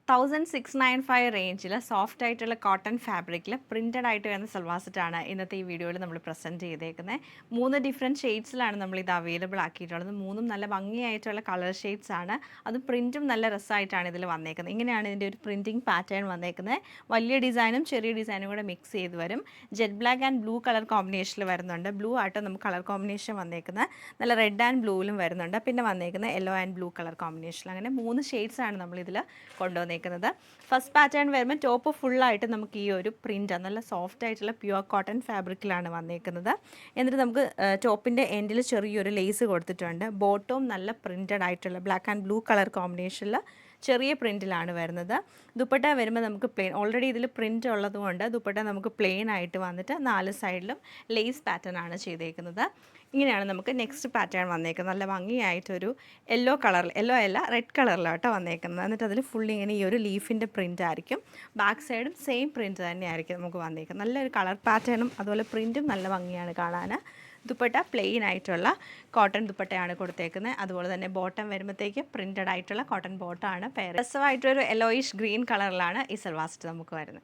1695 റേഞ്ചിൽ സോഫ്റ്റ് ആയിട്ടുള്ള കോട്ടൺ ഫാബ്രിക്കിൽ പ്രിൻറ്റഡ് ആയിട്ട് വരുന്ന സൽവാർ സെറ്റാണ് ഇന്നത്തെ ഈ വീഡിയോയിൽ നമ്മൾ പ്രസൻറ്റ് ചെയ്തേക്കുന്നത്. 3 ഡിഫറെൻറ്റ് ഷെയ്ഡ്സിലാണ് നമ്മൾ ഇത് അവൈലബിൾ ആക്കിയിട്ടുള്ളത്. മൂന്നും നല്ല ഭംഗിയായിട്ടുള്ള കളർ ഷെയ്ഡ്സ് ആണ്. അത് പ്രിൻറ്റും നല്ല രസമായിട്ടാണ് ഇതിൽ വന്നേക്കുന്നത്. ഇങ്ങനെയാണ് ഇതിൻ്റെ ഒരു പ്രിൻറ്റിംഗ് പാറ്റേൺ വന്നേക്കുന്നത്. വലിയ ഡിസൈനും ചെറിയ ഡിസൈനും കൂടെ മിക്സ് ചെയ്ത് വരും. Jet black and blue colour കോമ്പിനേഷനിൽ വരുന്നുണ്ട്. ബ്ലൂ ആയിട്ട് നമുക്ക് കളർ കോമ്പിനേഷൻ വന്നേക്കുന്നത്. നല്ല റെഡ് ആൻഡ് ബ്ലൂവിലും വരുന്നുണ്ട്. പിന്നെ വന്നേക്കുന്നത് yellow and blue colour combination. അങ്ങനെ 3 ഷെയ്ഡ്സാണ് നമ്മളിതിൽ കൊണ്ടുവന്നേക്കുന്നത്. ഫസ്റ്റ് പാറ്റേൺ വരുമ്പോൾ ടോപ്പ് ഫുള്ളായിട്ട് നമുക്ക് ഈ ഒരു പ്രിൻ്റ് നല്ല സോഫ്റ്റ് ആയിട്ടുള്ള പ്യുവർ കോട്ടൺ ഫാബ്രിക്കിലാണ് വന്നേക്കുന്നത്. എന്നിട്ട് നമുക്ക് ടോപ്പിൻ്റെ എൻഡിൽ ചെറിയൊരു ലേസ് കൊടുത്തിട്ടുണ്ട്. ബോട്ടവും നല്ല പ്രിൻറ്റഡ് ആയിട്ടുള്ള ബ്ലാക്ക് ആൻഡ് ബ്ലൂ കളർ കോമ്പിനേഷനിൽ ചെറിയ പ്രിൻറ്റിലാണ് വരുന്നത്. ദുപ്പട്ട വരുമ്പോൾ നമുക്ക് പ്ലെയിൻ, ഓൾറെഡി ഇതിൽ പ്രിൻറ്റ് ഉള്ളതുകൊണ്ട് ദുപ്പട്ട നമുക്ക് പ്ലെയിൻ ആയിട്ട് വന്നിട്ട് 4 സൈഡിലും ലേസ് പാറ്റേൺ ആണ് ചെയ്തേക്കുന്നത്. ഇങ്ങനെയാണ് നമുക്ക് നെക്സ്റ്റ് പാറ്റേൺ വന്നേക്കുന്നത്. നല്ല ഭംഗിയായിട്ടൊരു യെല്ലോ കളറിൽ, യെല്ലോ അല്ല റെഡ് കളറിലാട്ടോ വന്നേക്കുന്നത്. എന്നിട്ട് അതിൽ ഫുൾ ഇങ്ങനെ ഈ ഒരു ലീഫിൻ്റെ പ്രിൻ്റ് ആയിരിക്കും. ബാക്ക് സൈഡും സെയിം പ്രിൻറ്റ് തന്നെയായിരിക്കും നമുക്ക് വന്നേക്കുന്നത്. നല്ലൊരു കളർ പാറ്റേണും അതുപോലെ പ്രിൻറ്റും നല്ല ഭംഗിയാണ് കാണാൻ. ദുപ്പട്ട പ്ലെയിൻ ആയിട്ടുള്ള കോട്ടൺ ദുപ്പട്ടയാണ് കൊടുത്തേക്കുന്നത്. അതുപോലെ തന്നെ ബോട്ടം വരുമ്പോഴത്തേക്ക് പ്രിൻറ്റഡ് ആയിട്ടുള്ള കോട്ടൺ ബോട്ടമാണ്. രസമായിട്ടൊരു യെല്ലോയിഷ് ഗ്രീൻ കളറിലാണ് ഈ സൽവാർ സെറ്റ് നമുക്ക് വരുന്നത്.